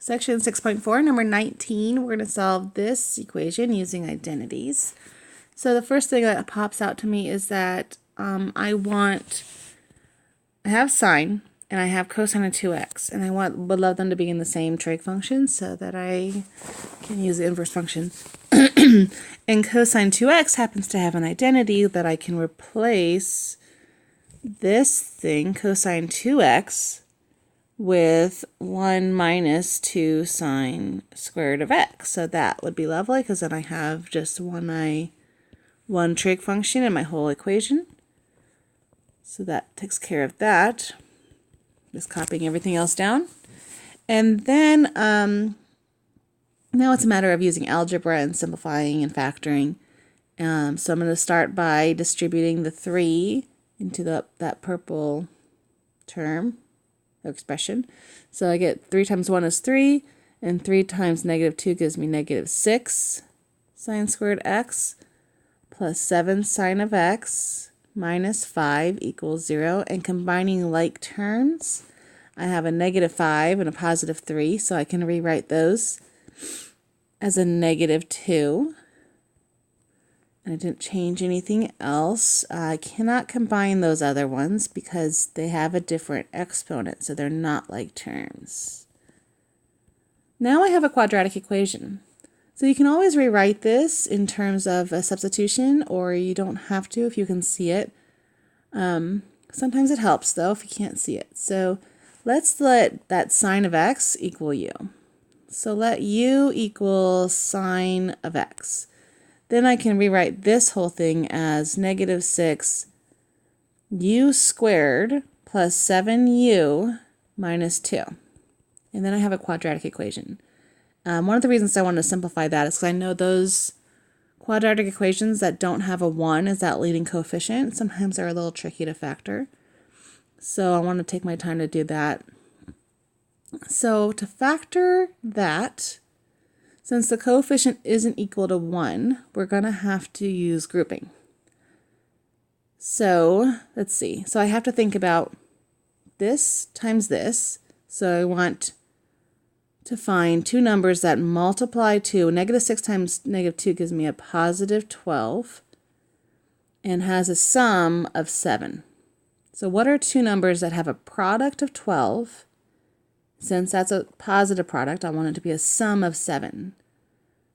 Section 6.4, number 19, we're going to solve this equation using identities. So the first thing that pops out to me is that I have sine and I have cosine of 2x, and would love them to be in the same trig function so that I can use the inverse function. And cosine 2x happens to have an identity that I can replace this thing, cosine 2x, with 1 minus 2 sine squared of x. So that would be lovely, because then I have just one trig function in my whole equation. So that takes care of that. Just copying everything else down. And then now it's a matter of using algebra and simplifying and factoring. So I'm going to start by distributing the 3 into that purple term expression. So I get 3 times 1 is 3, and 3 times negative 2 gives me negative 6 sine squared x plus 7 sine of x minus 5 equals 0. And combining like terms, I have a negative 5 and a positive 3, so I can rewrite those as a negative 2. And I didn't change anything else. I cannot combine those other ones because they have a different exponent, so they're not like terms. Now I have a quadratic equation. So you can always rewrite this in terms of a substitution, or you don't have to if you can see it. Sometimes it helps though if you can't see it. So let's let that sine of x equal u. So let u equal sine of x. Then I can rewrite this whole thing as negative 6 u squared plus 7u minus 2. And then I have a quadratic equation. One of the reasons I want to simplify that is because I know those quadratic equations that don't have a 1 as that leading coefficient sometimes are a little tricky to factor. So I want to take my time to do that. So to factor that, since the coefficient isn't equal to 1, we're going to have to use grouping. So let's see. So I have to think about this times this. So I want to find two numbers that multiply to negative 6 times negative 2 gives me a positive 12 and has a sum of 7. So what are two numbers that have a product of 12? Since that's a positive product, I want it to be a sum of 7.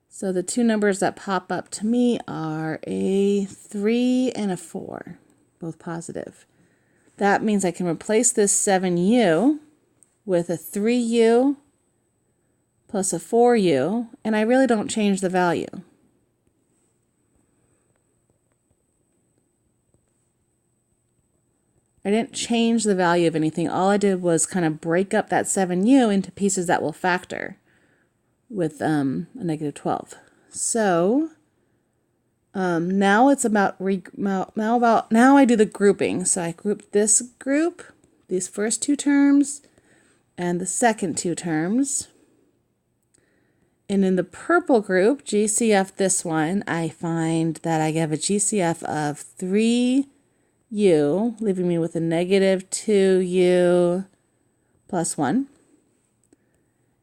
So the two numbers that pop up to me are a 3 and a 4, both positive. That means I can replace this 7u with a 3u plus a 4u, and I really don't change the value. I didn't change the value of anything. All I did was kind of break up that 7u into pieces that will factor with a negative 12. So now it's about now I do the grouping. So I group this group, these first two terms, and the second two terms. And in the purple group, GCF this one, I find that I have a GCF of 3u, leaving me with a negative 2u plus 1.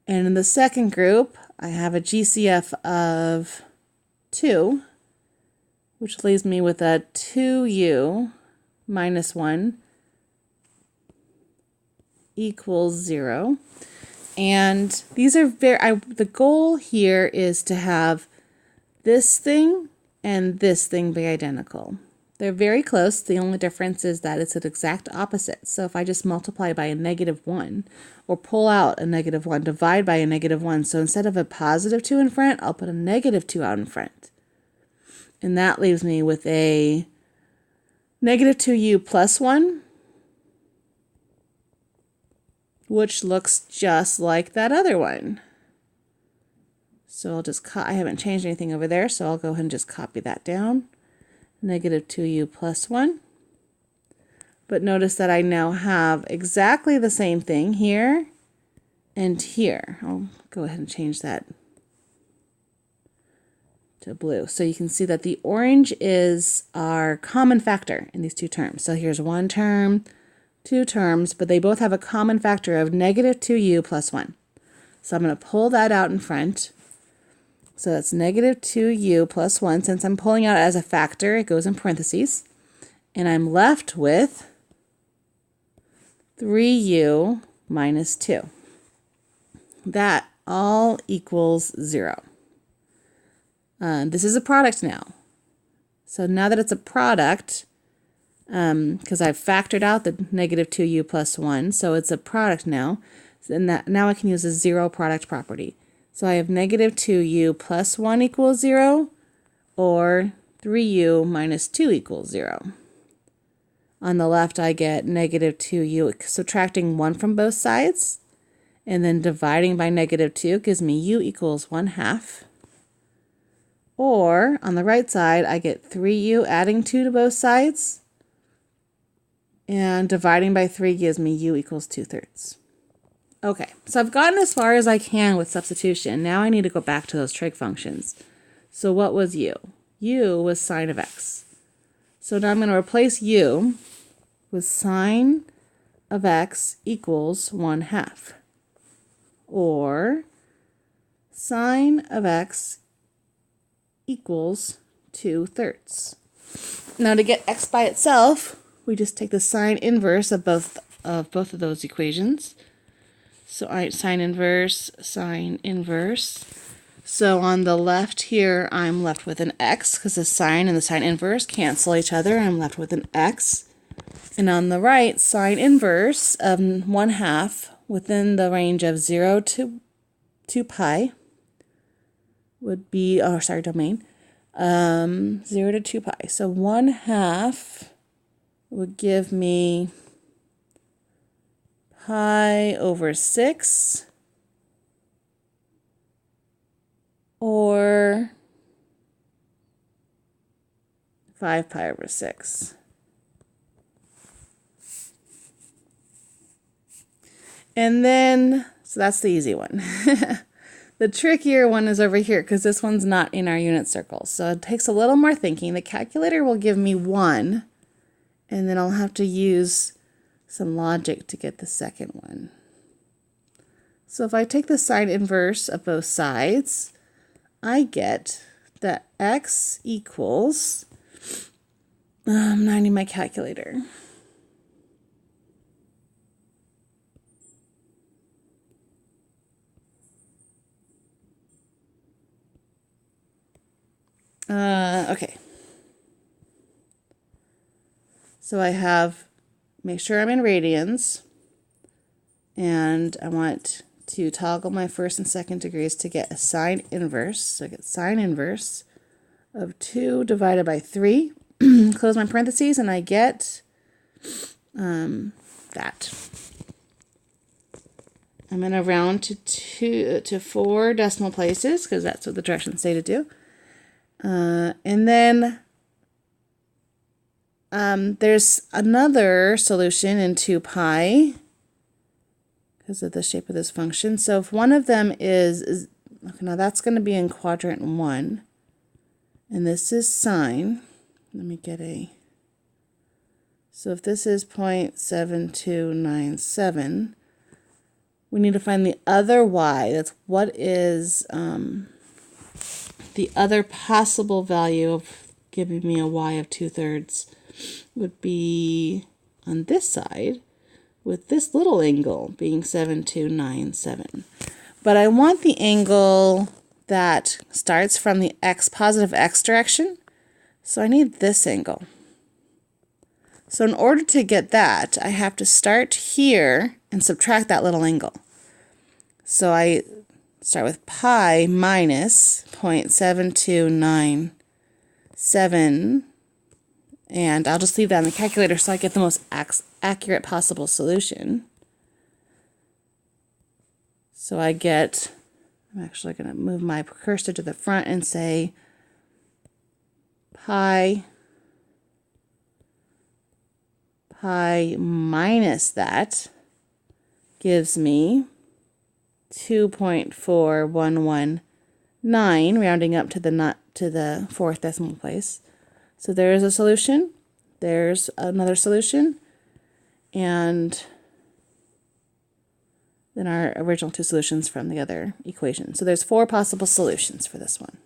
And in the second group, I have a GCF of 2, which leaves me with a 2u minus 1 equals 0. And these are the goal here is to have this thing and this thing be identical. They're very close. The only difference is that it's an exact opposite. So if I just multiply by a negative 1 or pull out a negative 1, divide by a negative 1. So instead of a positive 2 in front, I'll put a negative 2 out in front. And that leaves me with a negative 2u plus 1, which looks just like that other one. So I'll just, I haven't changed anything over there, so I'll go ahead and just copy that down. Negative 2u plus 1. But notice that I now have exactly the same thing here and here. I'll go ahead and change that to blue. So you can see that the orange is our common factor in these two terms. So here's one term, two terms, but they both have a common factor of negative 2u plus 1. So I'm going to pull that out in front. So that's negative 2u plus 1. Since I'm pulling out as a factor, it goes in parentheses. And I'm left with 3u minus 2. That all equals 0. This is a product now. So now that it's a product, because I've factored out the negative 2u plus 1, so it's a product now. And that now I can use a zero product property. So I have negative 2u plus 1 equals 0, or 3u minus 2 equals 0. On the left, I get negative 2u, subtracting 1 from both sides, and then dividing by negative 2 gives me u equals 1/2. Or, on the right side, I get 3u adding 2 to both sides, and dividing by 3 gives me u equals 2/3. Okay, so I've gotten as far as I can with substitution. Now I need to go back to those trig functions. So what was u? U was sine of x. So now I'm going to replace u with sine of x equals 1/2. Or sine of x equals 2/3. Now to get x by itself, we just take the sine inverse of both of those equations. So sine inverse, sine inverse. So on the left here, I'm left with an x because the sine and the sine inverse cancel each other. I'm left with an x. And on the right, sine inverse of 1/2 within the range of 0 to 2 pi would be, domain, 0 to 2 pi. So 1/2 would give me pi over 6, or 5 pi over 6. And then, so that's the easy one. The trickier one is over here because this one's not in our unit circle. So it takes a little more thinking. The calculator will give me 1, and then I'll have to use some logic to get the second one. So if I take the sine inverse of both sides, I get that x equals, I'm not in my calculator. Okay. So I have, make sure I'm in radians, and I want to toggle my first and second degrees to get a sine inverse. So I get sine inverse of 2 divided by 3. Close my parentheses, and I get that. I'm going to round to 4 decimal places because that's what the directions say to do. And then there's another solution in 2 pi because of the shape of this function. So if one of them is okay, now that's going to be in quadrant 1, and this is sine. Let me get so if this is 0.7297, we need to find the other y. That's what is the other possible value of giving me a y of 2/3 would be on this side with this little angle being 0.7297. But I want the angle that starts from the positive x direction, so I need this angle. So in order to get that, I have to start here and subtract that little angle. So I start with pi minus 0.7297, and I'll just leave that in the calculator so I get the most accurate possible solution. So I get, I'm actually going to move my cursor to the front and say pi minus that gives me 2.4119, rounding up to the 4th decimal place. So there is a solution. There's another solution, and than our original two solutions from the other equation. So there's 4 possible solutions for this one.